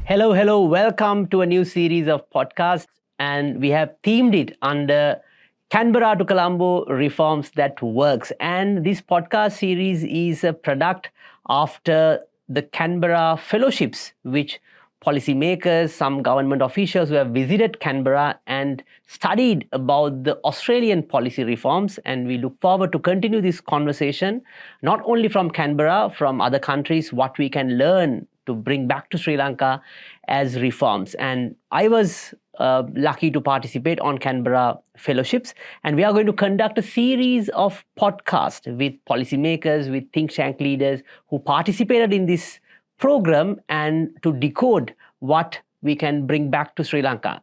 Hello, hello. Welcome to a new series of podcasts. And we have themed it under Canberra to Colombo Reforms That Works. And this podcast series is a product after the Canberra fellowships, which policymakers, some government officials who have visited Canberra and studied about the Australian policy reforms. And we look forward to continue this conversation, not only from Canberra, from other countries, what we can learn to bring back to Sri Lanka as reforms. And I was lucky to participate on Canberra fellowships. And we are going to conduct a series of podcasts with policymakers, with think tank leaders who participated in this program and to decode what we can bring back to Sri Lanka.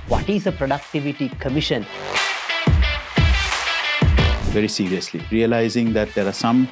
What is a productivity commission? Very seriously, realizing that there are some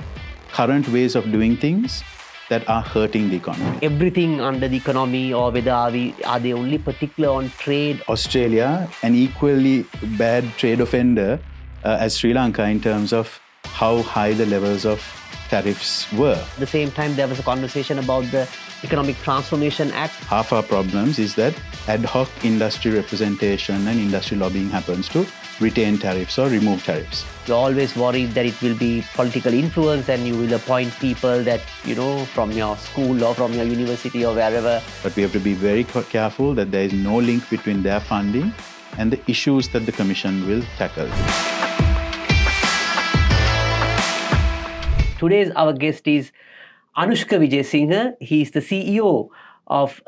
current ways of doing things that are hurting the economy. Everything under the economy, or whether are they only particular on trade? Australia, an equally bad trade offender as Sri Lanka in terms of how high the levels of tariffs were. At the same time, there was a conversation about the Economic Transformation Act. Half our problems is that ad hoc industry representation and industry lobbying happens to retain tariffs or remove tariffs. You're always worried that it will be political influence and you will appoint people that, from your school or from your university or wherever. But we have to be very careful that there is no link between their funding and the issues that the Commission will tackle. Today's our guest is Anushka Wijesinha. He is the CEO of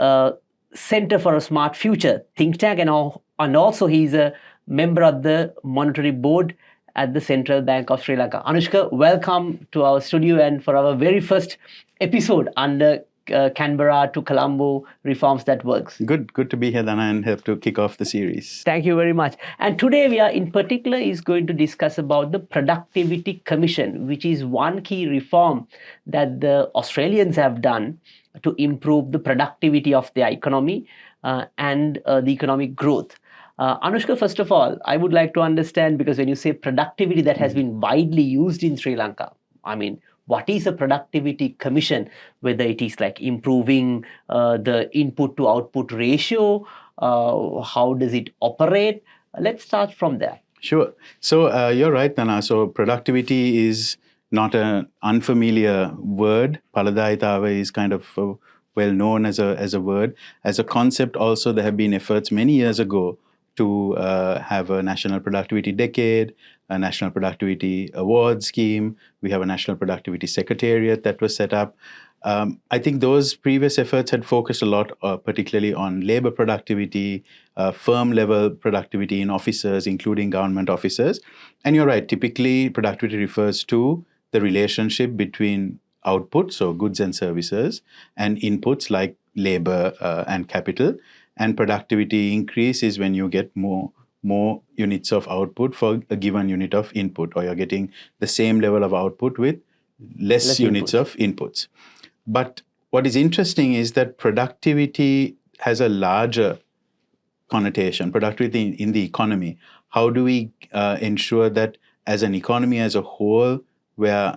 Centre for a Smart Future think tank, and also he's a member of the Monetary Board at the Central Bank of Sri Lanka. Anushka, welcome to our studio and for our very first episode under Canberra to Colombo Reforms That Works. Good to be here, Dana, and have to kick off the series. Thank you very much. And today we are in particular is going to discuss about the Productivity Commission, which is one key reform that the Australians have done to improve the productivity of their economy and the economic growth. Anushka, first of all, I would like to understand, because when you say productivity, that has been widely used in Sri Lanka. I mean, what is a productivity commission? Whether it is like improving the input to output ratio, how does it operate? Let's start from there. Sure. So you're right, Nana. So productivity is not an unfamiliar word. Paladayatava is kind of well known as a word. As a concept also, there have been efforts many years ago to have a National Productivity Decade, a National Productivity Award scheme. We have a National Productivity Secretariat that was set up. I think those previous efforts had focused a lot, particularly on labor productivity, firm-level productivity in officers, including government officers. And you're right, typically productivity refers to the relationship between output, so goods and services, and inputs like labor and capital. And productivity increase is when you get more units of output for a given unit of input, or you're getting the same level of output with less units of inputs. But what is interesting is that productivity has a larger connotation, productivity in the economy. How do we ensure that as an economy as a whole, we're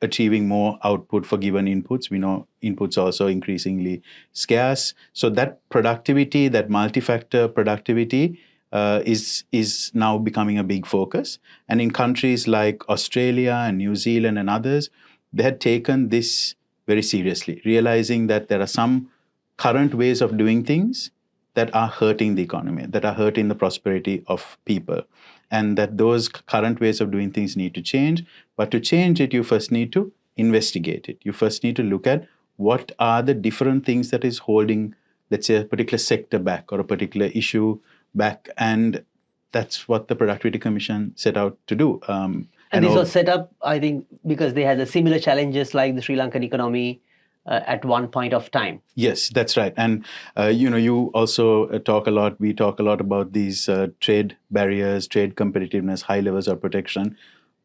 achieving more output for given inputs? We know inputs are also increasingly scarce. So that productivity, that multi-factor productivity is now becoming a big focus. And in countries like Australia and New Zealand and others, they had taken this very seriously, realizing that there are some current ways of doing things that are hurting the economy, that are hurting the prosperity of people. And that those current ways of doing things need to change. But to change it, you first need to investigate it. You first need to look at what are the different things that is holding, let's say, a particular sector back or a particular issue back. And that's what the Productivity Commission set out to do. And this was set up, I think, because they had the similar challenges like the Sri Lankan economy at one point of time. Yes, that's right. And, you also we talk a lot about these trade barriers, trade competitiveness, high levels of protection.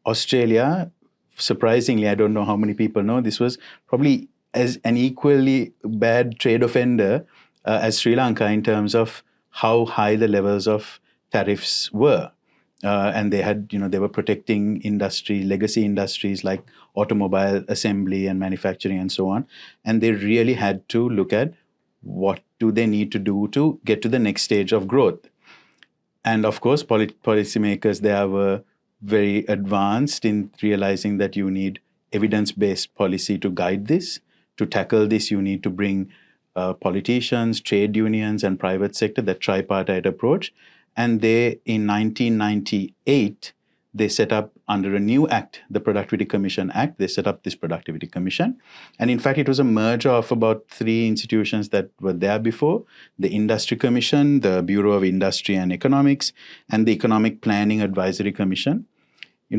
Australia, surprisingly, I don't know how many people know, this was probably as an equally bad trade offender as Sri Lanka in terms of how high the levels of tariffs were. and they were protecting industry, legacy industries like automobile assembly and manufacturing and so on. And they really had to look at what do they need to do to get to the next stage of growth. And of course, policymakers, they were very advanced in realizing that you need evidence-based policy to guide this. To tackle this, you need to bring politicians, trade unions, and private sector, that tripartite approach. And they, in 1998, they set up under a new act, the Productivity Commission Act, they set up this Productivity Commission. And in fact, it was a merger of about three institutions that were there before: the Industry Commission, the Bureau of Industry and Economics, and the Economic Planning Advisory Commission.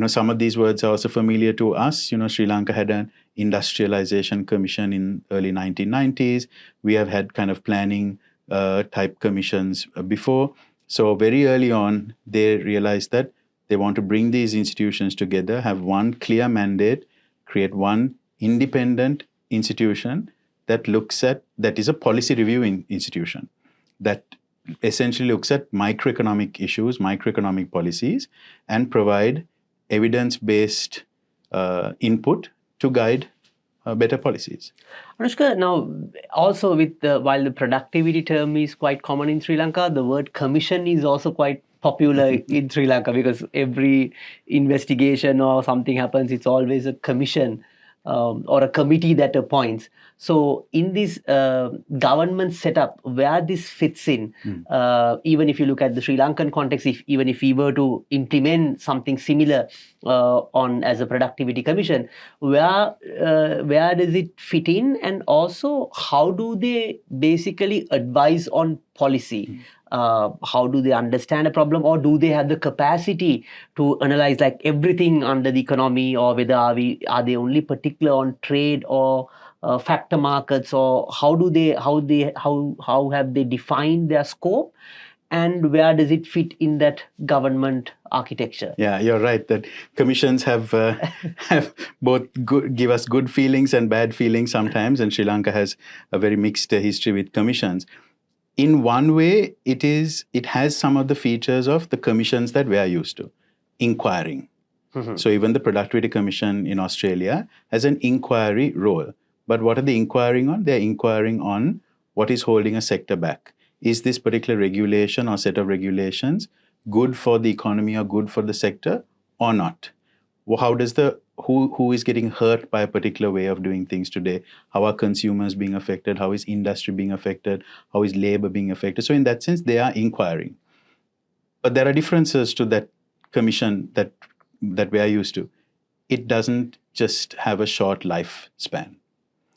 Some of these words are also familiar to us. Sri Lanka had an industrialization commission in early 1990s. We have had kind of planning type commissions before. So very early on, they realized that they want to bring these institutions together, have one clear mandate, create one independent institution that is a policy reviewing institution that essentially looks at microeconomic issues, microeconomic policies, and provide evidence-based input to guide better policies. Anushka, now also while the productivity term is quite common in Sri Lanka, the word commission is also quite popular in Sri Lanka, because every investigation or something happens, it's always a commission or a committee that appoints. So in this government setup, where this fits in, even if you look at the Sri Lankan context, even if we were to implement something similar as a productivity commission, where does it fit in, and also how do they basically advise on policy? How do they understand a problem, or do they have the capacity to analyze like everything under the economy, or whether are they only particular on trade or factor markets, or how have they defined their scope, and where does it fit in that government architecture? Yeah, you're right that commissions have both give us good feelings and bad feelings sometimes, and Sri Lanka has a very mixed history with commissions. In one way, it has some of the features of the commissions that we are used to, inquiring. Mm-hmm. So even the Productivity Commission in Australia has an inquiry role. But what are they inquiring on? They're inquiring on what is holding a sector back. Is this particular regulation or set of regulations good for the economy or good for the sector or not? How does who is getting hurt by a particular way of doing things today? How are consumers being affected? How is industry being affected? How is labor being affected? So in that sense, they are inquiring. But there are differences to that commission that we are used to. It doesn't just have a short lifespan.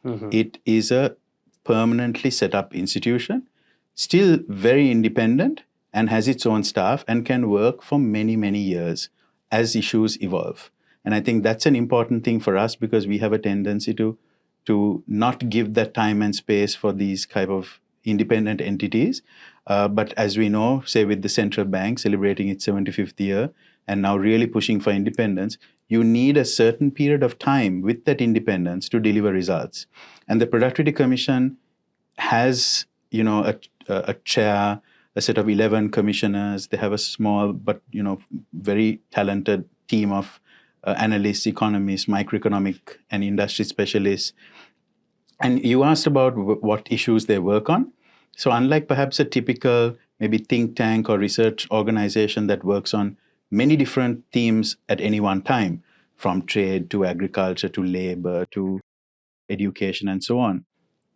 Mm-hmm. It is a permanently set up institution, still very independent, and has its own staff and can work for many, many years as issues evolve. And I think that's an important thing for us, because we have a tendency to not give that time and space for these type of independent entities. But as we know, say with the central bank celebrating its 75th year and now really pushing for independence, you need a certain period of time with that independence to deliver results. And the Productivity Commission has, a chair, a set of 11 commissioners. They have a small but, very talented team of analysts, economists, microeconomic and industry specialists. And you asked about what issues they work on. So unlike perhaps a typical maybe think tank or research organization that works on many different themes at any one time, from trade to agriculture to labor to education and so on,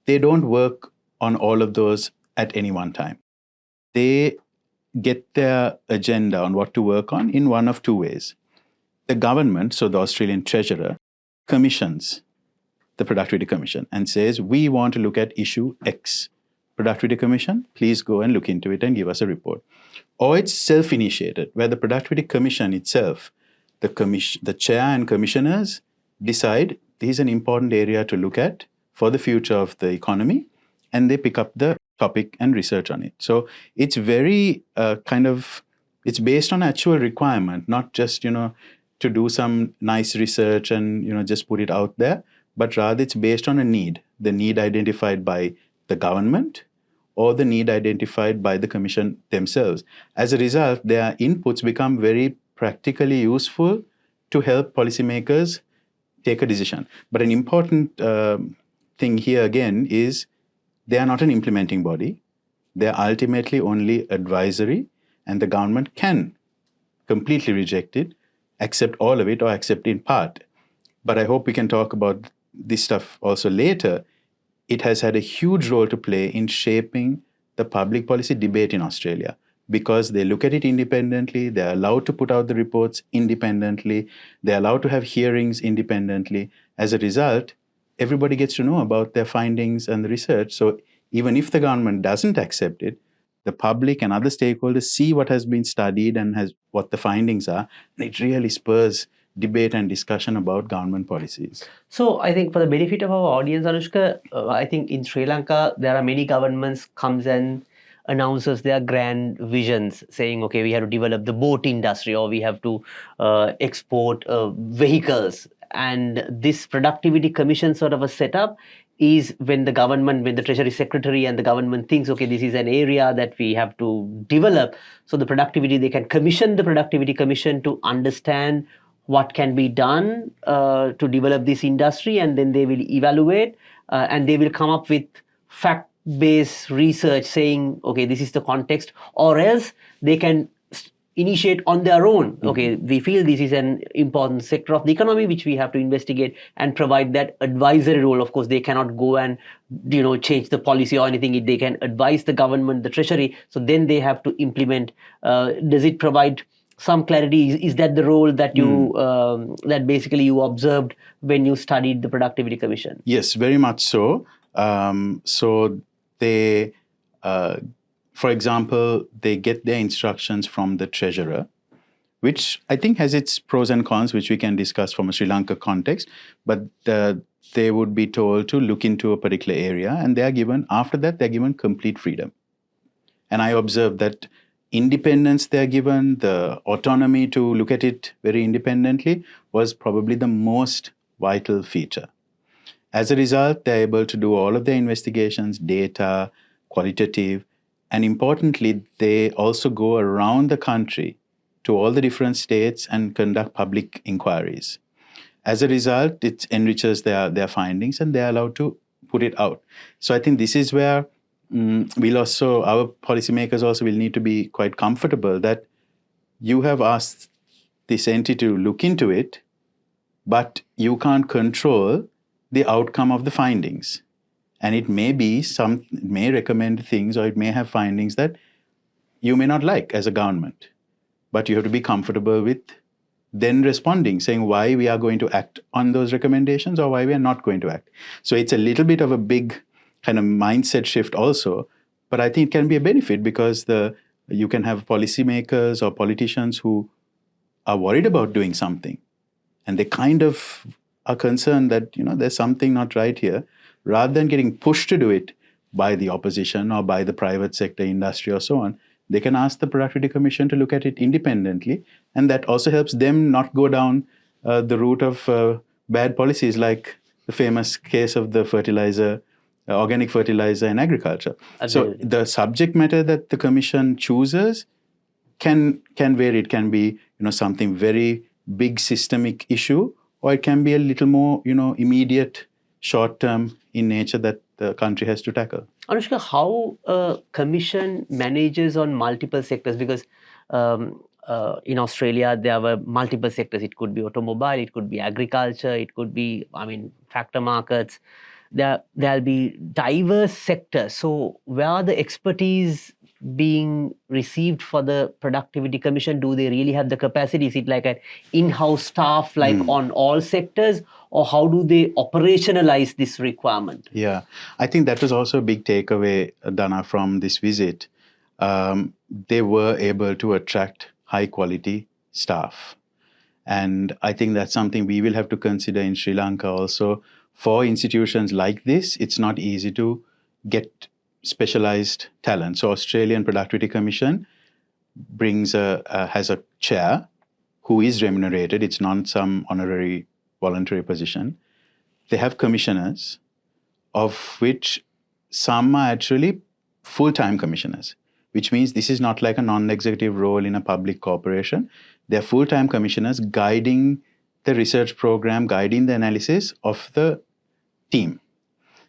they don't work on all of those at any one time. They get their agenda on what to work on in one of two ways. The government, so the Australian Treasurer, commissions the Productivity Commission and says, we want to look at issue X. Productivity Commission, please go and look into it and give us a report. Or it's self-initiated, where the Productivity Commission itself, the chair and commissioners decide this is an important area to look at for the future of the economy, and they pick up the topic and research on it. So it's very it's based on actual requirement, not just, to do some nice research and, just put it out there, but rather it's based on a need, the need identified by the government or the need identified by the commission themselves. As a result, their inputs become very practically useful to help policymakers take a decision. But an important thing here again is they are not an implementing body. They are ultimately only advisory, and the government can completely reject it, accept all of it, or accept in part. But I hope we can talk about this stuff also later. It has had a huge role to play in shaping the public policy debate in Australia because they look at it independently, they're allowed to put out the reports independently, they're allowed to have hearings independently. As a result, everybody gets to know about their findings and the research. So even if the government doesn't accept it, the public and other stakeholders see what has been studied and what the findings are, and it really spurs debate and discussion about government policies. So I think for the benefit of our audience, Anushka, I think in Sri Lanka, there are many governments comes and announces their grand visions saying, okay, we have to develop the boat industry or we have to export vehicles. And this productivity commission sort of a setup is when the government, when the Treasury Secretary and the government thinks, okay, this is an area that we have to develop. So the productivity, they can commission the productivity commission to understand what can be done to develop this industry, and then they will evaluate and they will come up with fact-based research saying, okay, this is the context, or else they can initiate on their own. Okay, we feel this is an important sector of the economy which we have to investigate and provide that advisory role. Of course, they cannot go and change the policy or anything. They can advise the government, the treasury. So then they have to implement. Does it provide some clarity? Is that the role that you that basically you observed when you studied the Productivity Commission? Yes, very much so. So they, for example, they get their instructions from the treasurer, which I think has its pros and cons, which we can discuss from a Sri Lanka context. But they would be told to look into a particular area, and they are given, after that, they're given complete freedom. And I observed that independence they're given, the autonomy to look at it very independently, was probably the most vital feature. As a result, they're able to do all of their investigations, data, qualitative, and importantly, they also go around the country to all the different states and conduct public inquiries. As a result, it enriches their findings and they're allowed to put it out. So I think this is where our policymakers also will need to be quite comfortable that you have asked this entity to look into it, but you can't control the outcome of the findings. And it may recommend things, or it may have findings that you may not like as a government, but you have to be comfortable with then responding, saying why we are going to act on those recommendations or why we are not going to act. So it's a little bit of a big kind of mindset shift also, but I think it can be a benefit because you can have policymakers or politicians who are worried about doing something, and they kind of are concerned that there's something not right here, rather than getting pushed to do it by the opposition or by the private sector, industry, or so on. They can ask the Productivity Commission to look at it independently, and that also helps them not go down the route of bad policies, like the famous case of the fertilizer, organic fertilizer in agriculture. Absolutely. So the subject matter that the Commission chooses can vary. It can be something very big systemic issue, or it can be a little more immediate, short term in nature that the country has to tackle. Anushka, how a commission manages on multiple sectors? Because in Australia, there were multiple sectors. It could be automobile, it could be agriculture, it could be, factor markets. There'll be diverse sectors. So where are the expertise being received for the Productivity Commission? Do they really have the capacity? Is it like an in-house staff on all sectors? Or how do they operationalize this requirement? Yeah, I think that was also a big takeaway, Dana, from this visit. They were able to attract high-quality staff. And I think that's something we will have to consider in Sri Lanka also. For institutions like this, it's not easy to get specialized talent. So Australian Productivity Commission has a chair who is remunerated. It's not some honorary voluntary position. They have commissioners, of which some are actually full-time commissioners, which means this is not like a non-executive role in a public corporation. They're full-time commissioners guiding the research program, guiding the analysis of the team.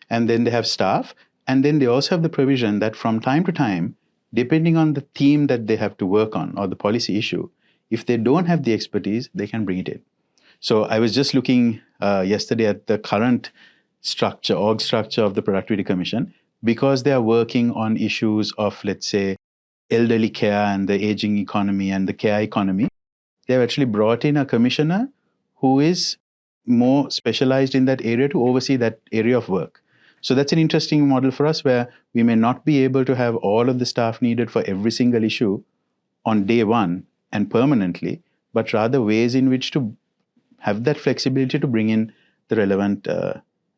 And then they have staff. And then they also have the provision that from time to time, depending on the theme that they have to work on or the policy issue, if they don't have the expertise, they can bring it in. So I was just looking yesterday at the current org structure of the Productivity Commission, because they are working on issues of, let's say, elderly care and the aging economy and the care economy. They have actually brought in a commissioner who is more specialized in that area to oversee that area of work. So that's an interesting model for us, where we may not be able to have all of the staff needed for every single issue on day one and permanently, but rather ways in which to have that flexibility to bring in the relevant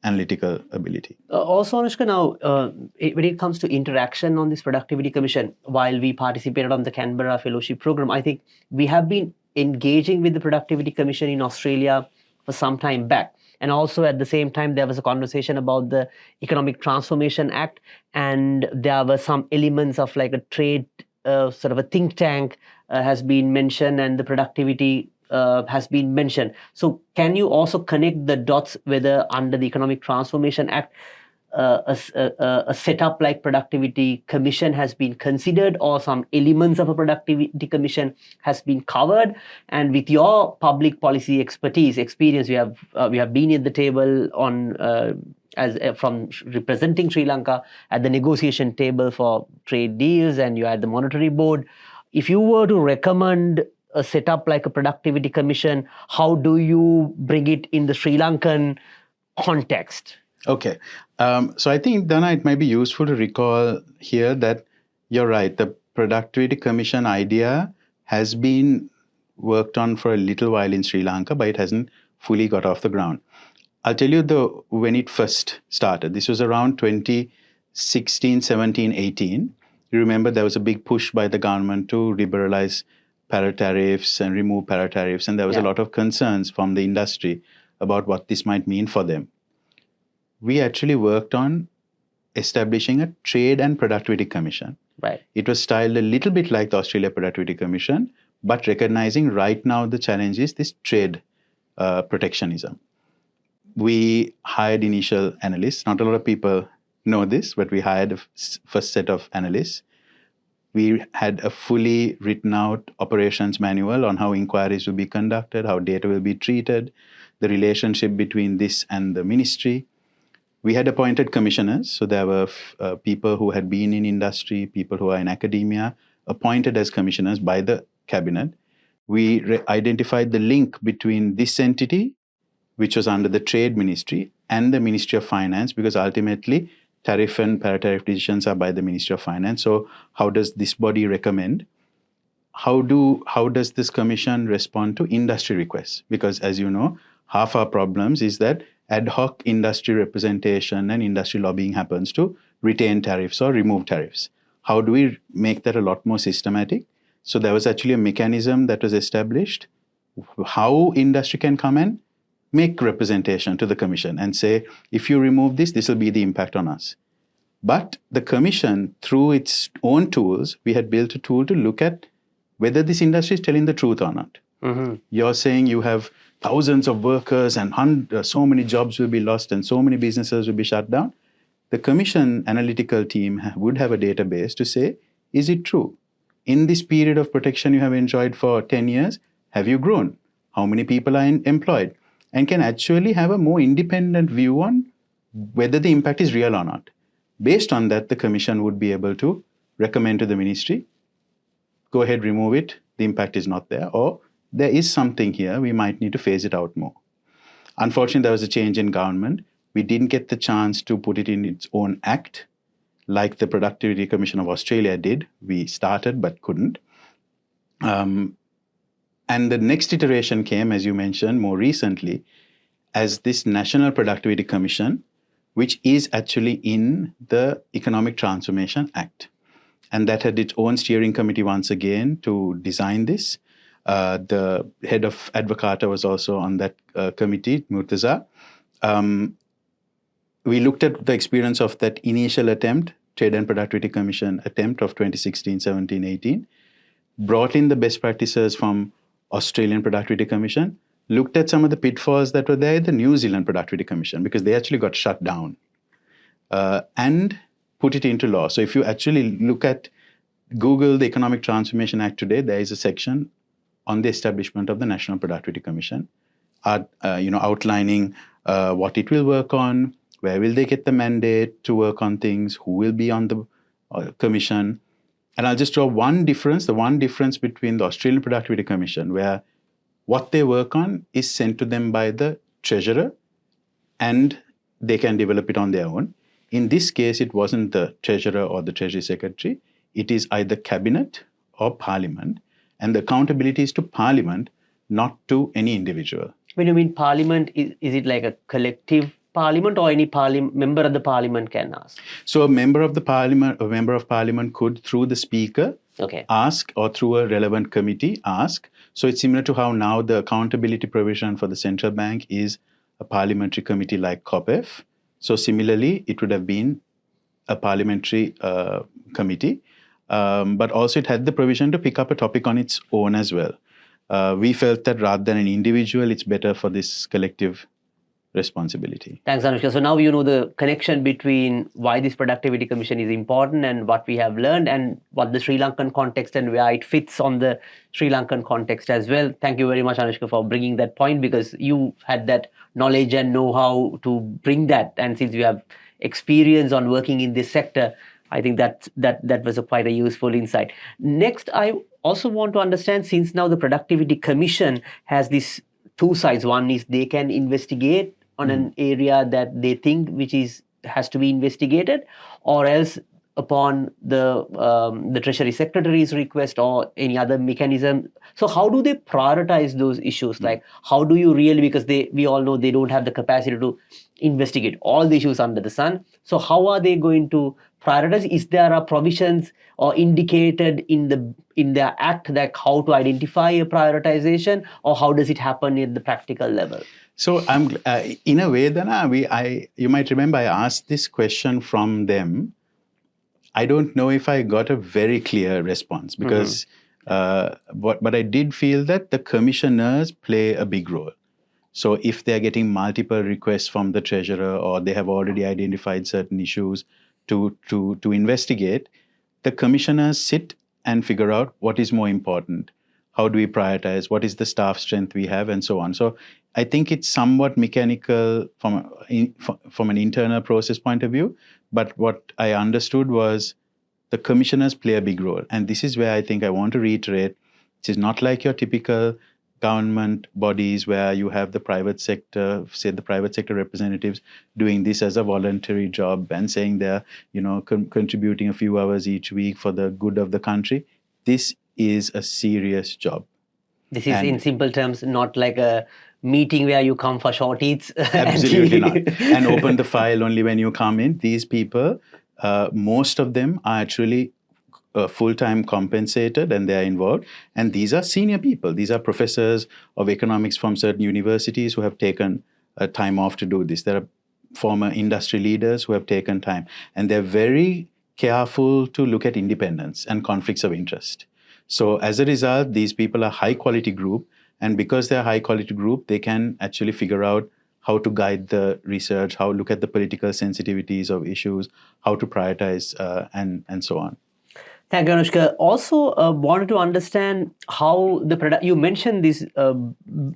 analytical ability. Also, Anushka, now, when it comes to interaction on this Productivity Commission, while we participated on the Canberra Fellowship Program, I think we have been engaging with the Productivity Commission in Australia for some time back. And also at the same time, there was a conversation about the Economic Transformation Act, and there were some elements of like a trade, sort of a think tank has been mentioned, and the productivity has been mentioned. So can you also connect the dots whether under the Economic Transformation Act, a setup like Productivity Commission has been considered, or some elements of a Productivity Commission has been covered? And with your public policy experience, we have been at the table on from representing Sri Lanka at the negotiation table for trade deals, and you are at the monetary board. If you were to recommend a setup like a Productivity Commission, how do you bring it in the Sri Lankan context? Okay. So I think, Dana, it might be useful to recall here that you're right. The Productivity Commission idea has been worked on for a little while in Sri Lanka, but it hasn't fully got off the ground. I'll tell you when it first started. This was around 2016, 17, 18. You remember there was a big push by the government to liberalize paratariffs and remove paratariffs, and there was a lot of concerns from the industry about what this might mean for them. We actually worked on establishing a Trade and Productivity Commission. Right. It was styled a little bit like the Australia Productivity Commission, but recognizing right now the challenge is this trade protectionism. We hired initial analysts. Not a lot of people know this, but we hired a first set of analysts. We had a fully written out operations manual on how inquiries will be conducted, how data will be treated, the relationship between this and the ministry. We had appointed commissioners. So there were people who had been in industry, people who are in academia, appointed as commissioners by the cabinet. We identified the link between this entity, which was under the Trade Ministry, and the Ministry of Finance, because ultimately tariff and paratariff decisions are by the Ministry of Finance. So how does this body recommend? How does this commission respond to industry requests? Because as you know, half our problems is that ad hoc industry representation and industry lobbying happens to retain tariffs or remove tariffs. How do we make that a lot more systematic? So there was actually a mechanism that was established, how industry can come and make representation to the commission and say, if you remove this, this will be the impact on us. But the commission, through its own tools, we had built a tool to look at whether this industry is telling the truth or not. Mm-hmm. You're saying you have thousands of workers and so many jobs will be lost and so many businesses will be shut down. The commission analytical team would have a database to say, is it true? In this period of protection you have enjoyed for 10 years, have you grown? How many people are employed? And can actually have a more independent view on whether the impact is real or not. Based on that, the commission would be able to recommend to the ministry, go ahead, remove it, the impact is not there, or there is something here, we might need to phase it out more. Unfortunately, there was a change in government. We didn't get the chance to put it in its own act, like the Productivity Commission of Australia did. We started but couldn't. And the next iteration came, as you mentioned, more recently, as this National Productivity Commission, which is actually in the Economic Transformation Act. And that had its own steering committee once again to design this. The head of Advocata was also on that committee, Murtaza. We looked at the experience of that initial attempt, Trade and Productivity Commission attempt of 2016, 17, 18, brought in the best practices from Australian Productivity Commission, looked at some of the pitfalls that were there at the New Zealand Productivity Commission, because they actually got shut down, and put it into law. So if you actually look at Google the Economic Transformation Act today, there is a section on the establishment of the National Productivity Commission, outlining what it will work on, where will they get the mandate to work on things, who will be on the commission. And I'll just draw one difference, the one difference between the Australian Productivity Commission, where what they work on is sent to them by the treasurer and they can develop it on their own. In this case, it wasn't the treasurer or the treasury secretary. It is either cabinet or parliament. And the accountability is to parliament, not to any individual. When you mean parliament, is it like a collective parliament, or any member of the parliament can ask? So a member of parliament could, through the speaker, ask, or through a relevant committee, ask. So it's similar to how now the accountability provision for the central bank is a parliamentary committee like COPEF. So similarly, it would have been a parliamentary committee, but also it had the provision to pick up a topic on its own as well. We felt that rather than an individual, it's better for this collective responsibility. Thanks, Anushka. So now you know the connection between why this Productivity Commission is important and what we have learned and what the Sri Lankan context and where it fits on the Sri Lankan context as well. Thank you very much, Anushka, for bringing that point, because you had that knowledge and know-how to bring that. And since you have experience on working in this sector, I think that was quite a useful insight. Next, I also want to understand, since now the Productivity Commission has these two sides. One is they can investigate on an area that they think has to be investigated, or else upon the Treasury Secretary's request or any other mechanism. So how do they prioritize those issues? Like, how do you really, because we all know they don't have the capacity to investigate all the issues under the sun. So how are they going to prioritize? Is there provisions or indicated in the act that how to identify a prioritization, or how does it happen at the practical level? So in a way, Dana, you might remember I asked this question from them. I don't know if I got a very clear response, because but I did feel that the commissioners play a big role. So if they're getting multiple requests from the treasurer, or they have already identified certain issues to investigate, the commissioners sit and figure out what is more important. How do we prioritize? What is the staff strength we have, and so on. So I think it's somewhat mechanical from an internal process point of view. But what I understood was the commissioners play a big role. And this is where I think I want to reiterate, it is not like your typical government bodies where you have the private sector, say the private sector representatives doing this as a voluntary job and saying they're, contributing a few hours each week for the good of the country. This is a serious job. This is, in simple terms, not like a meeting where you come for short eats. Absolutely not. And open the file only when you come in. These people, most of them are actually full-time compensated, and they're involved. And these are senior people. These are professors of economics from certain universities who have taken time off to do this. There are former industry leaders who have taken time. And they're very careful to look at independence and conflicts of interest. So as a result, these people are high-quality group. And because they're a high-quality group, they can actually figure out how to guide the research, how to look at the political sensitivities of issues, how to prioritize, and so on. Thank you, Anushka. Also, wanted to understand how you mentioned this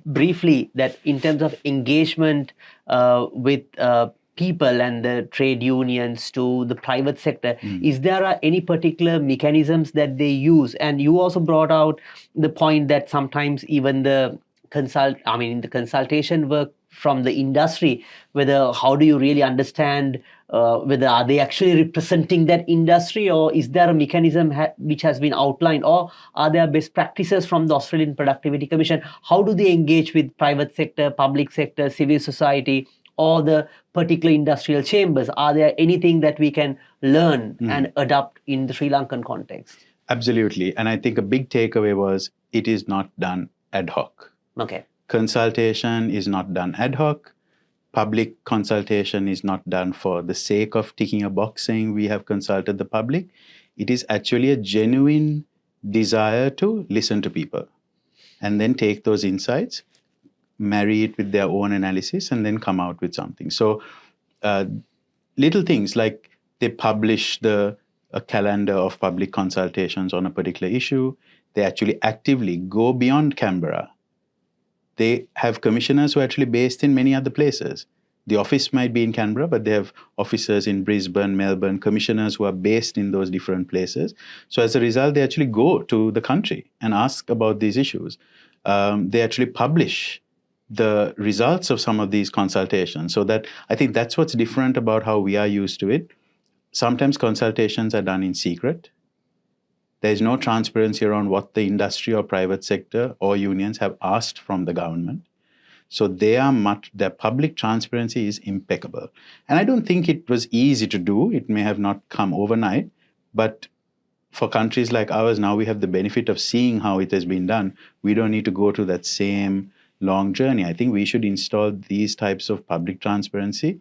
briefly, that in terms of engagement with people and the trade unions to the private sector, is there any particular mechanisms that they use? And you also brought out the point that sometimes even the consultation work from the industry, how do you really understand whether are they actually representing that industry, or is there a mechanism which has been outlined, or are there best practices from the Australian Productivity Commission? How do they engage with private sector, public sector, civil society, or the particular industrial chambers? Are there anything that we can learn and adopt in the Sri Lankan context? Absolutely. And I think a big takeaway was it is not done ad hoc. Okay. Consultation is not done ad hoc. Public consultation is not done for the sake of ticking a box saying we have consulted the public. It is actually a genuine desire to listen to people. and then take those insights, marry it with their own analysis, and then come out with something. So little things like they publish a calendar of public consultations on a particular issue. They actually actively go beyond Canberra. They have commissioners who are actually based in many other places. The office might be in Canberra, but they have officers in Brisbane, Melbourne, commissioners who are based in those different places. So as a result, they actually go to the country and ask about these issues. They actually publish the results of some of these consultations. So that I think that's what's different about how we are used to it. Sometimes consultations are done in secret. There's no transparency around what the industry or private sector or unions have asked from the government. So their public transparency is impeccable. And I don't think it was easy to do. It may have not come overnight, but for countries like ours, now we have the benefit of seeing how it has been done. We don't need to go to that same long journey. I think we should install these types of public transparency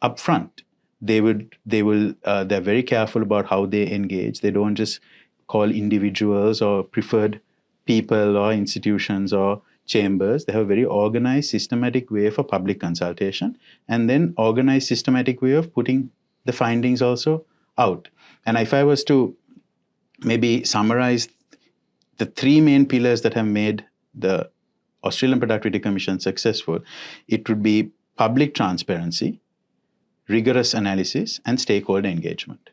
upfront. They're very careful about how they engage. They don't just call individuals or preferred people or institutions or chambers. They have a very organized, systematic way for public consultation, and then organized, systematic way of putting the findings also out. And if I was to maybe summarize the three main pillars that have made the Australian Productivity Commission successful, it would be public transparency, rigorous analysis, and stakeholder engagement.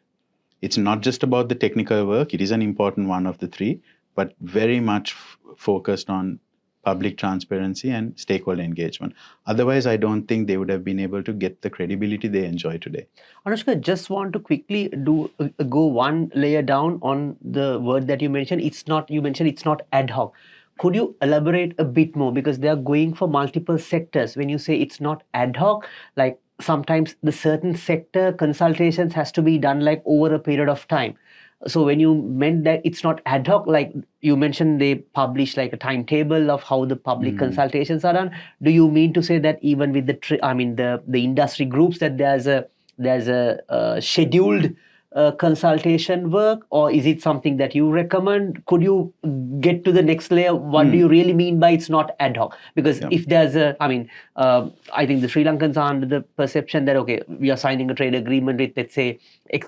It's not just about the technical work. It is an important one of the three, but very much focused on public transparency and stakeholder engagement. Otherwise, I don't think they would have been able to get the credibility they enjoy today. Anushka, just want to quickly go one layer down on the word that you mentioned. You mentioned it's not ad hoc. Could you elaborate a bit more? Because they are going for multiple sectors. When you say it's not ad hoc, like sometimes the certain sector consultations has to be done like over a period of time. So when you meant that it's not ad hoc, like you mentioned, they publish like a timetable of how the public consultations are done. Do you mean to say that even with the industry groups, that there's a scheduled consultation work, or is it something that you recommend? Could you get to the next layer? What do you really mean by it's not ad hoc? Because if there's I think the Sri Lankans are under the perception that, okay, we are signing a trade agreement with, let's say,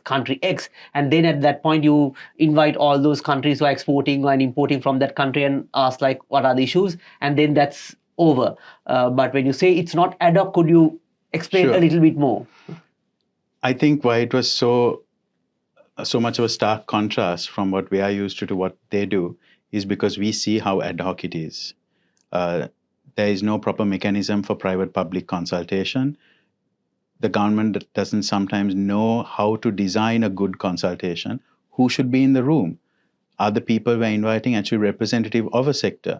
country X, and then at that point you invite all those countries who are exporting and importing from that country and ask like, what are the issues? And then that's over. But when you say it's not ad hoc, could you explain a little bit more? I think why it was so much of a stark contrast from what we are used to what they do is because we see how ad hoc it is. There is no proper mechanism for private-public consultation. The government doesn't sometimes know how to design a good consultation. Who should be in the room? Are the people we're inviting actually representative of a sector?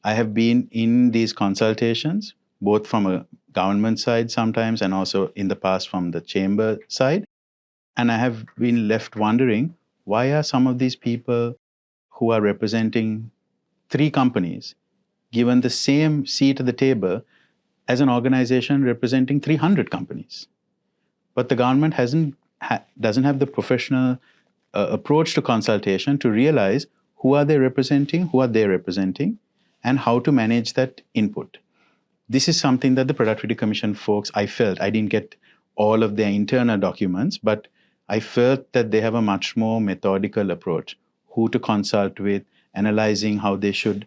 I have been in these consultations, both from a government side sometimes and also in the past from the chamber side. And I have been left wondering, why are some of these people who are representing 3 companies given the same seat at the table as an organization representing 300 companies? But the government doesn't have the professional approach to consultation to realize who are they representing, and how to manage that input. This is something that the Productivity Commission folks, I didn't get all of their internal documents, but I felt that they have a much more methodical approach, who to consult with, analyzing how they should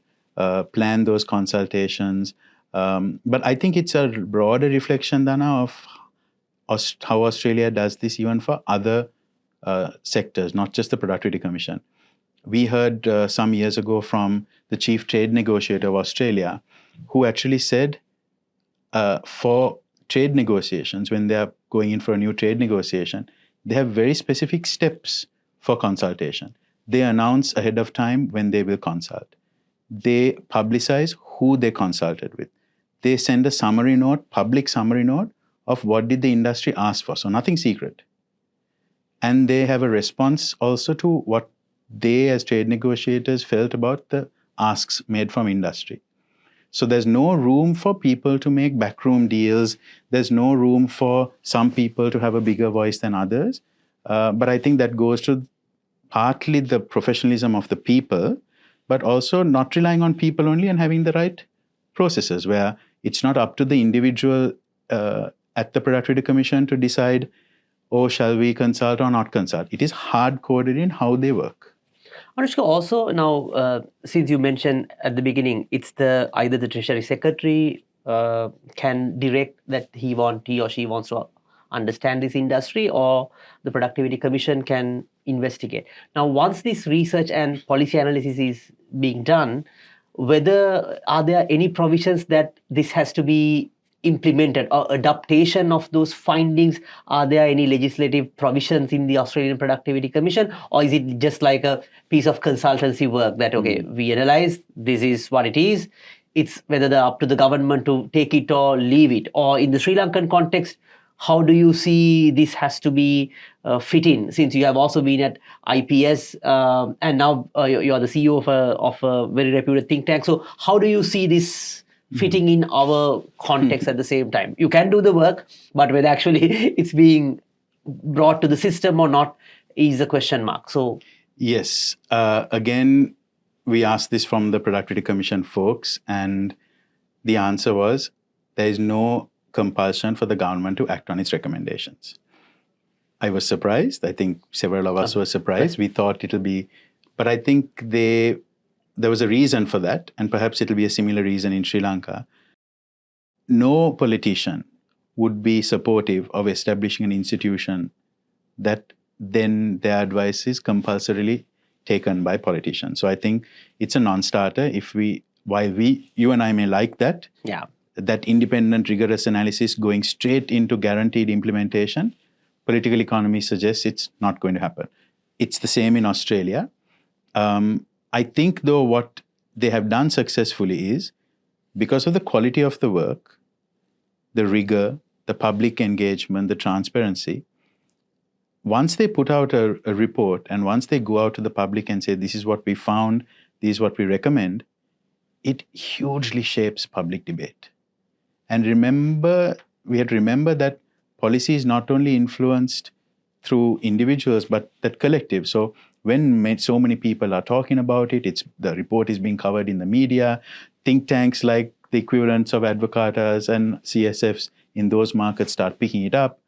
plan those consultations. But I think it's a broader reflection, Dana, of how Australia does this even for other sectors, not just the Productivity Commission. We heard some years ago from the Chief Trade Negotiator of Australia, who actually said for trade negotiations, when they are going in for a new trade negotiation, they have very specific steps for consultation. They announce ahead of time when they will consult. They publicize who they consulted with. They send a summary note, public summary note of what did the industry ask for. So nothing secret. And they have a response also to what they as trade negotiators felt about the asks made from industry. So there's no room for people to make backroom deals. There's no room for some people to have a bigger voice than others. But I think that goes to partly the professionalism of the people, but also not relying on people only and having the right processes where it's not up to the individual at the Productivity Commission to decide, oh, shall we consult or not consult? It is hard coded in how they work. Anushka, also now, since you mentioned at the beginning, it's either the Treasury Secretary can direct that he or she wants to understand this industry, or the Productivity Commission can investigate. Now, once this research and policy analysis is being done, whether are there any provisions that this has to be implemented or adaptation of those findings? Are there any legislative provisions in the Australian Productivity Commission, or is it just like a piece of consultancy work that, okay, we analyze, this is what it is, it's whether they're up to the government to take it or leave it? Or in the Sri Lankan context, how do you see this has to be fit in, since you have also been at IPS and now you're the CEO of a very reputed think tank? So how do you see this fitting in our context at the same time? You can do the work, but whether actually it's being brought to the system or not is a question mark. So yes, again, we asked this from the Productivity Commission folks, and the answer was there is no compulsion for the government to act on its recommendations. I was surprised. I think several of us were surprised. We thought it'll be, but I think there was a reason for that, and perhaps it'll be a similar reason in Sri Lanka. No politician would be supportive of establishing an institution that then their advice is compulsorily taken by politicians. So I think it's a non-starter. While you and I may like that, that independent, rigorous analysis going straight into guaranteed implementation, political economy suggests it's not going to happen. It's the same in Australia. I think, though, what they have done successfully is, because of the quality of the work, the rigor, the public engagement, the transparency, once they put out a report and once they go out to the public and say, this is what we found, this is what we recommend, it hugely shapes public debate. And we had to remember that policy is not only influenced through individuals, but that collective. So when so many people are talking about it, the report is being covered in the media, think tanks like the equivalents of Advocatas and CSFs in those markets start picking it up,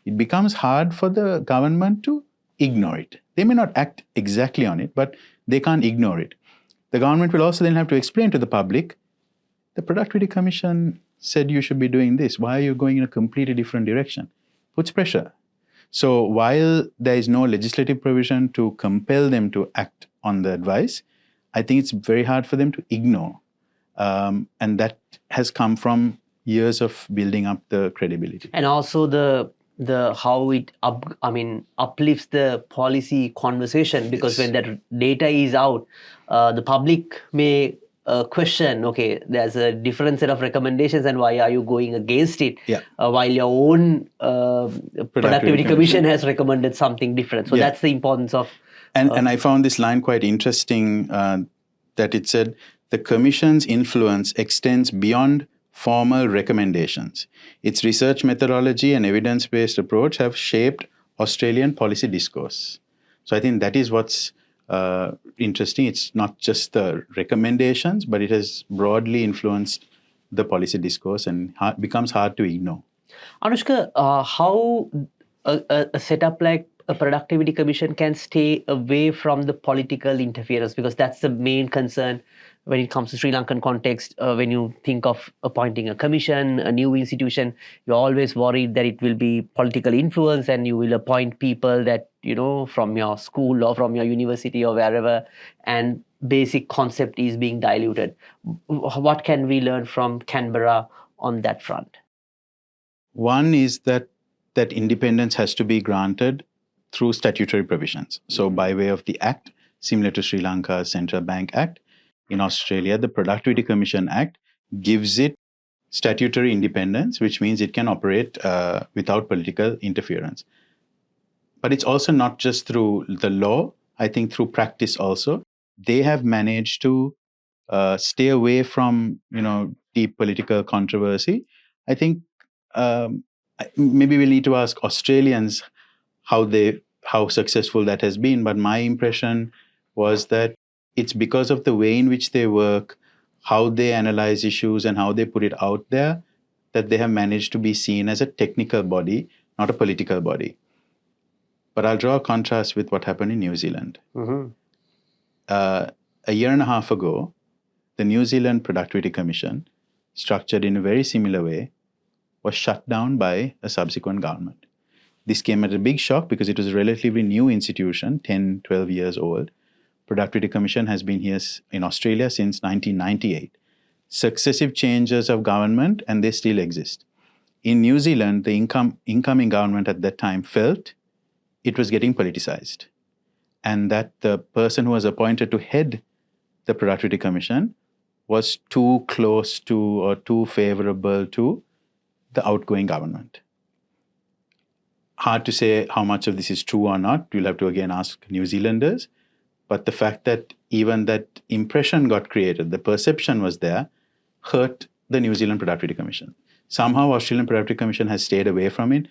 it becomes hard for the government to ignore it. They may not act exactly on it, but they can't ignore it. The government will also then have to explain to the public, the Productivity Commission said you should be doing this. Why are you going in a completely different direction? Puts pressure. So while there is no legislative provision to compel them to act on the advice, I think it's very hard for them to ignore. And that has come from years of building up the credibility. And also the how it uplifts the policy conversation, because when that data is out, the public may question, okay, there's a different set of recommendations, and why are you going against it? While your own Productivity Commission has recommended something different. So that's the importance of... And I found this line quite interesting, that it said, the Commission's influence extends beyond formal recommendations. Its research methodology and evidence-based approach have shaped Australian policy discourse. So I think that is what's interesting. It's not just the recommendations, but it has broadly influenced the policy discourse and becomes hard to ignore. Anushka, how a setup like a Productivity Commission can stay away from the political interference? Because that's the main concern when it comes to Sri Lankan context. When you think of appointing a commission, a new institution, you're always worried that it will be political influence and you will appoint people that, from your school or from your university or wherever, and basic concept is being diluted. What can we learn from Canberra on that front? One is that independence has to be granted through statutory provisions. So by way of the Act, similar to Sri Lanka's Central Bank Act, in Australia, the Productivity Commission Act gives it statutory independence, which means it can operate without political interference. But it's also not just through the law, I think through practice also. They have managed to stay away from, deep political controversy. I think maybe we'll need to ask Australians how successful that has been. But my impression was that it's because of the way in which they work, how they analyze issues, and how they put it out there that they have managed to be seen as a technical body, not a political body. But I'll draw a contrast with what happened in New Zealand. Mm-hmm. A year and a half ago, the New Zealand Productivity Commission, structured in a very similar way, was shut down by a subsequent government. This came at a big shock because it was a relatively new institution, 10, 12 years old. Productivity Commission has been here in Australia since 1998. Successive changes of government, and they still exist. In New Zealand, the incoming government at that time felt it was getting politicized, and that the person who was appointed to head the Productivity Commission was too close to or too favorable to the outgoing government. Hard to say how much of this is true or not. You'll have to again ask New Zealanders. But the fact that even that impression got created, the perception was there, hurt the New Zealand Productivity Commission. Somehow Australian Productivity Commission has stayed away from it.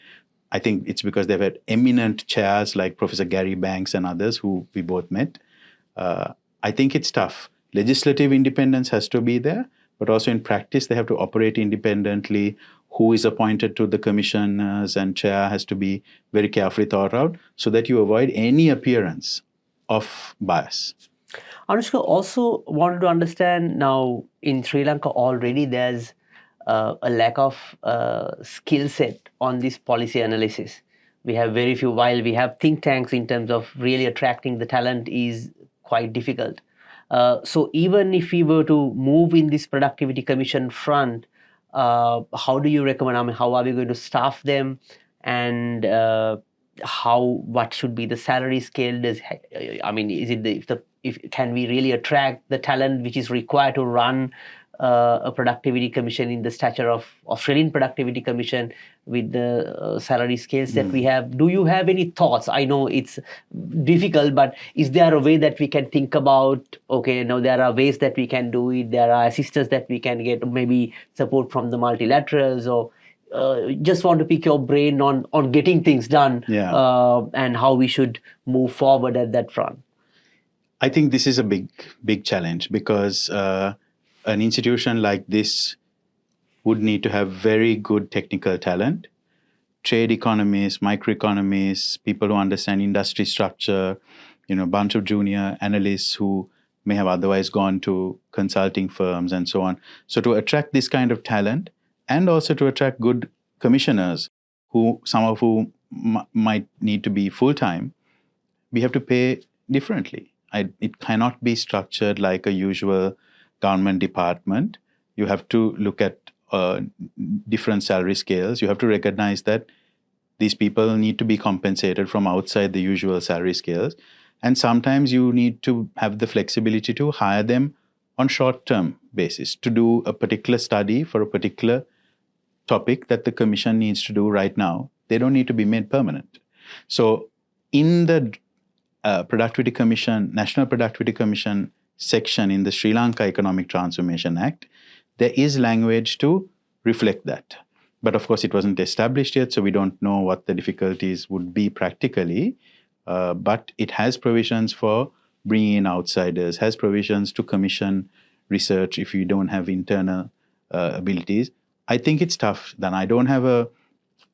I think it's because they've had eminent chairs like Professor Gary Banks and others who we both met. I think it's tough. Legislative independence has to be there, but also in practice, they have to operate independently. Who is appointed to the commissioners and chair has to be very carefully thought out so that you avoid any appearance of bias. Anushka, also wanted to understand now in Sri Lanka already there's a lack of skill set on this policy analysis. We have very few, while we have think tanks in terms of really attracting the talent is quite difficult. So even if we were to move in this productivity commission front, how do you recommend? I mean, how are we going to staff them, and what should be the salary scale? Is it can we really attract the talent which is required to run a productivity commission in the stature of Australian Productivity Commission with the salary scales that we have? Do you have any thoughts? I know it's difficult, but is there a way that we can think about, okay, now there are ways that we can do it, there are assistance that we can get, maybe support from the multilaterals, or just want to pick your brain on getting things done, and how we should move forward at that front? I think this is a big challenge because an institution like this would need to have very good technical talent, trade economists, microeconomists, people who understand industry structure, a bunch of junior analysts who may have otherwise gone to consulting firms and so on. So to attract this kind of talent and also to attract good commissioners, some of whom might need to be full-time, we have to pay differently. It cannot be structured like a usual government department. You have to look at different salary scales. You have to recognize that these people need to be compensated from outside the usual salary scales. And sometimes you need to have the flexibility to hire them on short-term basis to do a particular study for a particular topic that the commission needs to do right now. They don't need to be made permanent. So in the Productivity Commission, National Productivity Commission section in the Sri Lanka Economic Transformation Act, there is language to reflect that. But of course, it wasn't established yet, so we don't know what the difficulties would be practically. But it has provisions for bringing in outsiders, has provisions to commission research if you don't have internal abilities. I think it's tough. Then I don't have a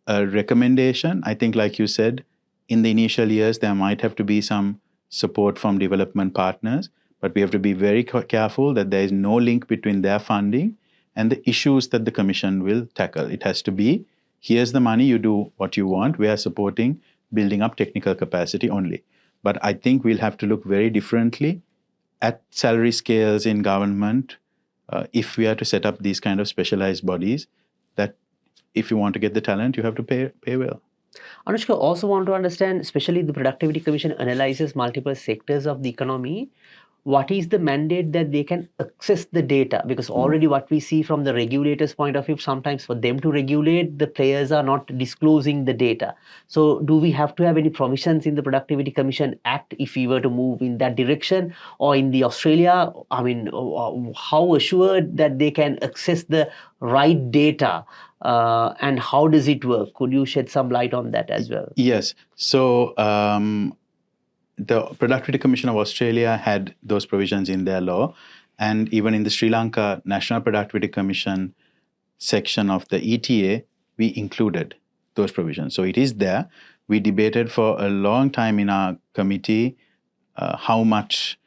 recommendation. I think, like you said, in the initial years, there might have to be some support from development partners, but we have to be very careful that there is no link between their funding and the issues that the commission will tackle. It has to be, here's the money, you do what you want. We are supporting building up technical capacity only. But I think we'll have to look very differently at salary scales in government if we are to set up these kind of specialized bodies, that if you want to get the talent, you have to pay well. Anushka, also want to understand, especially the Productivity Commission analyzes multiple sectors of the economy. What is the mandate that they can access the data? Because already what we see from the regulators' point of view, sometimes for them to regulate, the players are not disclosing the data. So do we have to have any provisions in the Productivity Commission Act if we were to move in that direction? Or in the Australia, I mean, how assured that they can access the right data? And how does it work? Could you shed some light on that as well? Yes. So the Productivity Commission of Australia had those provisions in their law, and even in the Sri Lanka National Productivity Commission section of the ETA, we included those provisions. So it is there. We debated for a long time in our committee how much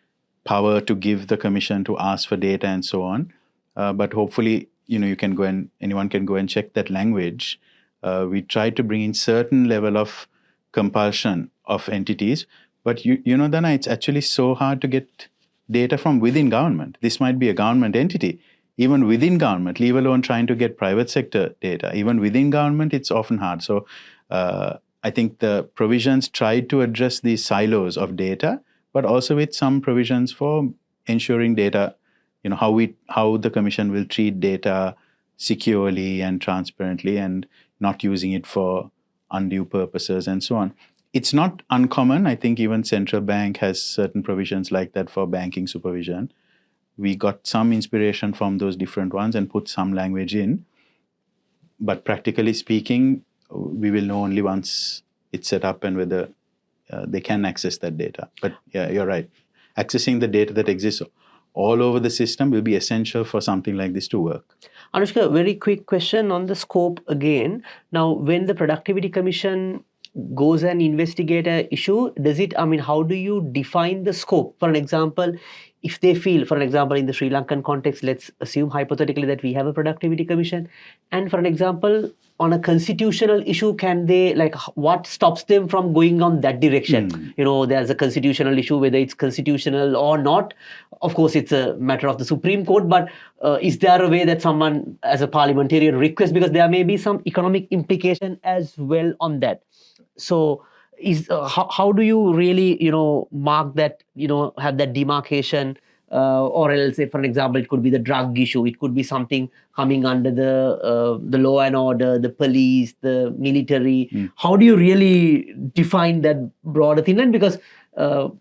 power to give the commission to ask for data and so on. But hopefully, you can go and anyone can go and check that language. We tried to bring in certain level of compulsion of entities, but Dana, it's actually so hard to get data from within government. This might be a government entity. Even within government, leave alone trying to get private sector data, even within government, it's often hard. So I think the provisions tried to address these silos of data, but also with some provisions for ensuring data, how the commission will treat data securely and transparently and not using it for undue purposes and so on. It's not uncommon. I think even central bank has certain provisions like that for banking supervision. We got some inspiration from those different ones and put some language in. But practically speaking, we will know only once it's set up and whether they can access that data. But yeah, you're right. Accessing the data that exists all over the system will be essential for something like this to work. Anushka, very quick question on the scope again. Now, when the Productivity Commission goes and investigate an issue, how do you define the scope? For an example, if they feel, for an example, in the Sri Lankan context, let's assume hypothetically that we have a Productivity Commission. And for an example, on a constitutional issue, can they, what stops them from going on that direction? There's a constitutional issue, whether it's constitutional or not. Of course, it's a matter of the Supreme Court, but is there a way that someone as a parliamentarian requests, because there may be some economic implication as well on that. So how do you really, mark that, have that demarcation, or else, say, for an example, it could be the drug issue, it could be something coming under the law and order, the police, the military. How do you really define that broader thing? And because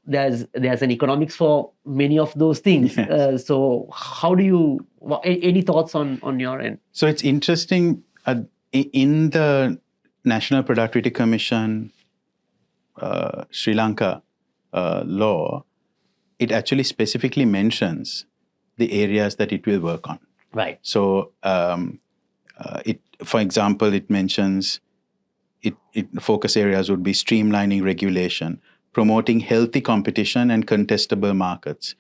there's an economics for many of those things. Yes. So how do you, any thoughts on your end? So it's interesting, in the National Productivity Commission Sri Lanka law, it actually specifically mentions the areas that it will work on. Right. So, for example, it mentions focus areas would be streamlining regulation, promoting healthy competition and contestable markets,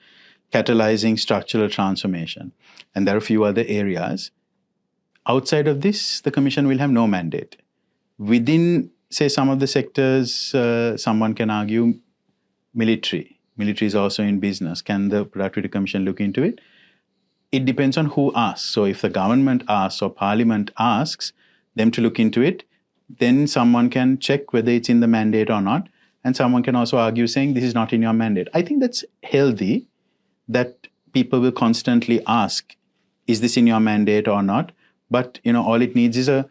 catalyzing structural transformation. And there are a few other areas. Outside of this, the Commission will have no mandate. Within, say, some of the sectors, someone can argue military. Military is also in business. Can the Productivity Commission look into it? It depends on who asks. So if the government asks or Parliament asks them to look into it, then someone can check whether it's in the mandate or not. And someone can also argue saying this is not in your mandate. I think that's healthy, that people will constantly ask, is this in your mandate or not? But all it needs is a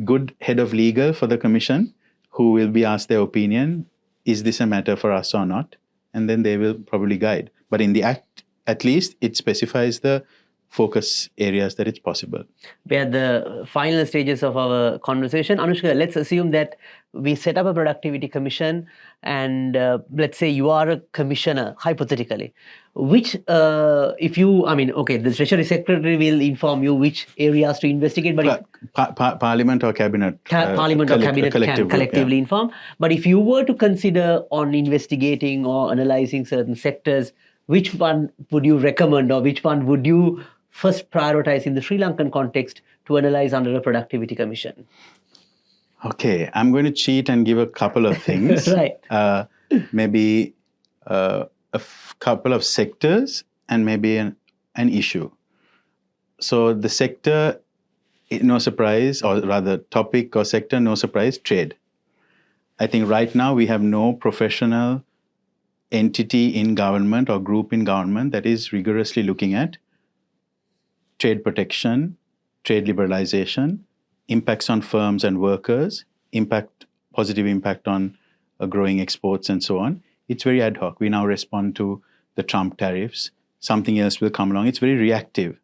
good head of legal for the Commission who will be asked their opinion. Is this a matter for us or not? And then they will probably guide. But in the Act, at least, it specifies the focus areas that it's possible. We're at the final stages of our conversation. Anushka, let's assume that we set up a Productivity Commission and let's say you are a commissioner, hypothetically. Which, the Treasury Secretary will inform you which areas to investigate. But Parliament or Cabinet. Parliament or Cabinet can collectively inform. But if you were to consider on investigating or analyzing certain sectors, which one would you recommend, or which one would you first prioritize in the Sri Lankan context to analyze under a Productivity Commission? Okay, I'm going to cheat and give a couple of things. Right. Maybe a couple of sectors and maybe an issue. So the sector, no surprise, or rather topic or sector, no surprise, trade. I think right now we have no professional entity in government or group in government that is rigorously looking at trade protection, trade liberalization, impacts on firms and workers, positive impact on growing exports and so on. It's very ad hoc. We now respond to the Trump tariffs. Something else will come along. It's very reactive.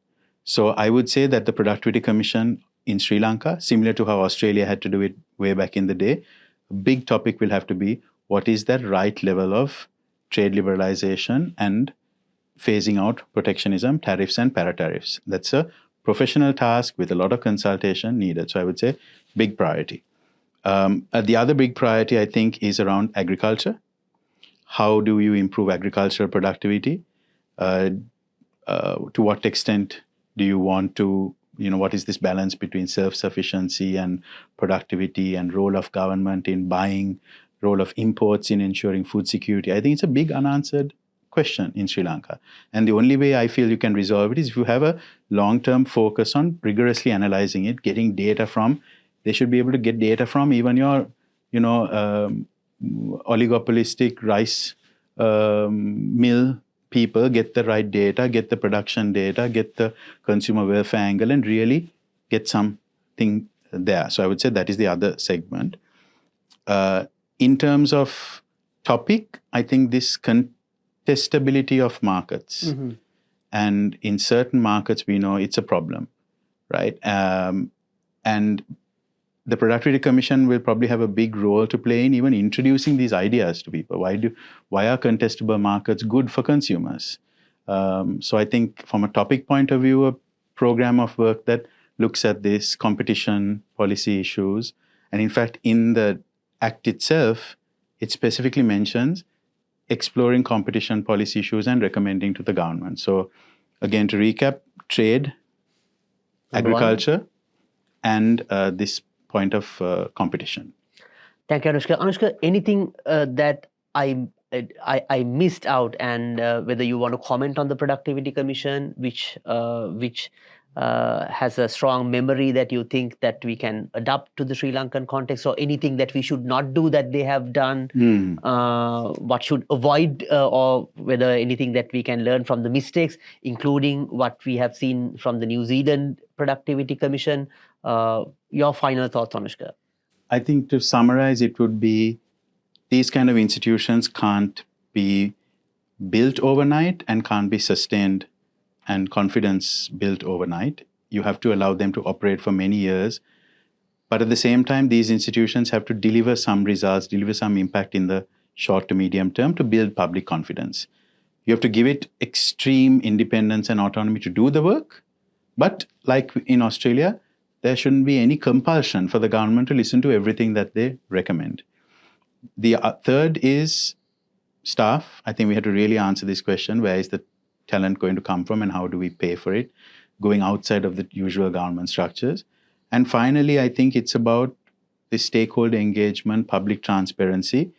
So I would say that the Productivity Commission in Sri Lanka, similar to how Australia had to do it way back in the day, a big topic will have to be what is that right level of trade liberalization and phasing out protectionism, tariffs, and para-tariffs. That's a professional task with a lot of consultation needed. So I would say big priority. The other big priority, I think, is around agriculture. How do you improve agricultural productivity? To what extent do you want to, what is this balance between self-sufficiency and productivity, and role of government in buying, role of imports in ensuring food security? I think it's a big unanswered question in Sri Lanka. And the only way I feel you can resolve it is if you have a long-term focus on rigorously analyzing it, getting data from, they should be able to get data from even your, oligopolistic rice mill people, get the right data, get the production data, get the consumer welfare angle, and really get something there. So I would say that is the other segment. In terms of topic, I think this contestability of markets, and in certain markets we know it's a problem, right? And the Productivity Commission will probably have a big role to play in even introducing these ideas to people. Why are contestable markets good for consumers? So I think from a topic point of view, a program of work that looks at this competition policy issues, and in fact in the Act itself, it specifically mentions exploring competition policy issues and recommending to the government. So again, to recap, trade, agriculture, and this point of competition. Thank you, Anushka. Anushka, anything that I missed out, and whether you want to comment on the Productivity Commission, which has a strong memory that you think that we can adapt to the Sri Lankan context, or anything that we should not do that they have done, what should avoid, or whether anything that we can learn from the mistakes, including what we have seen from the New Zealand Productivity Commission. Your final thoughts, Anushka? I think to summarize, it would be these kind of institutions can't be built overnight and can't be sustained and confidence built overnight. You have to allow them to operate for many years. But at the same time, these institutions have to deliver some results, deliver some impact in the short to medium term to build public confidence. You have to give it extreme independence and autonomy to do the work. But like in Australia, there shouldn't be any compulsion for the government to listen to everything that they recommend. The third is staff. I think we have to really answer this question: where is the talent going to come from and how do we pay for it, going outside of the usual government structures? And finally, I think it's about the stakeholder engagement, public transparency.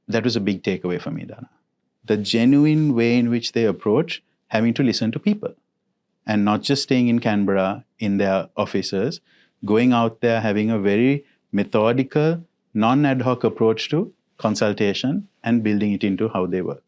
That was a big takeaway for me, Dana. The genuine way in which they approach having to listen to people, and not just staying in Canberra in their offices, going out there, having a very methodical, non-ad hoc approach to consultation and building it into how they work.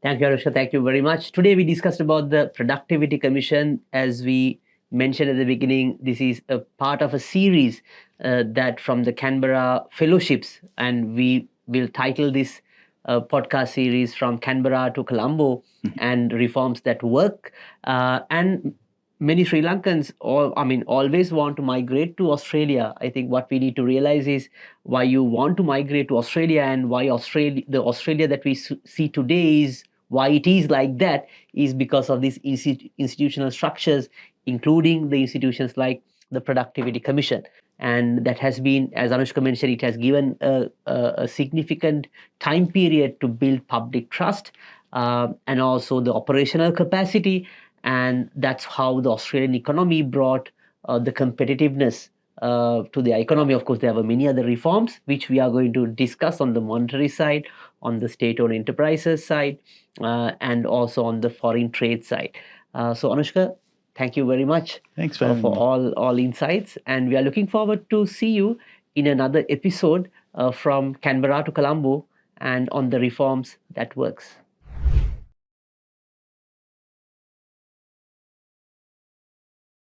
Thank you, Anushka. Thank you very much. Today we discussed about the Productivity Commission. As we mentioned at the beginning, this is a part of a series that from the Canberra Fellowships, and we will title this podcast series From Canberra to Colombo and Reforms That Work. And many Sri Lankans always want to migrate to Australia. I think what we need to realize is why you want to migrate to Australia, and why the Australia that we see today is why it is like that is because of these institutional structures, including the institutions like the Productivity Commission. And that has been, as Anushka mentioned, it has given a significant time period to build public trust and also the operational capacity. And that's how the Australian economy brought the competitiveness to the economy. Of course, there are many other reforms which we are going to discuss on the monetary side, on the state-owned enterprises side, and also on the foreign trade side. So Anushka, thank you very much. Thanks for all insights. And we are looking forward to see you in another episode from Canberra to Colombo and on the reforms that works.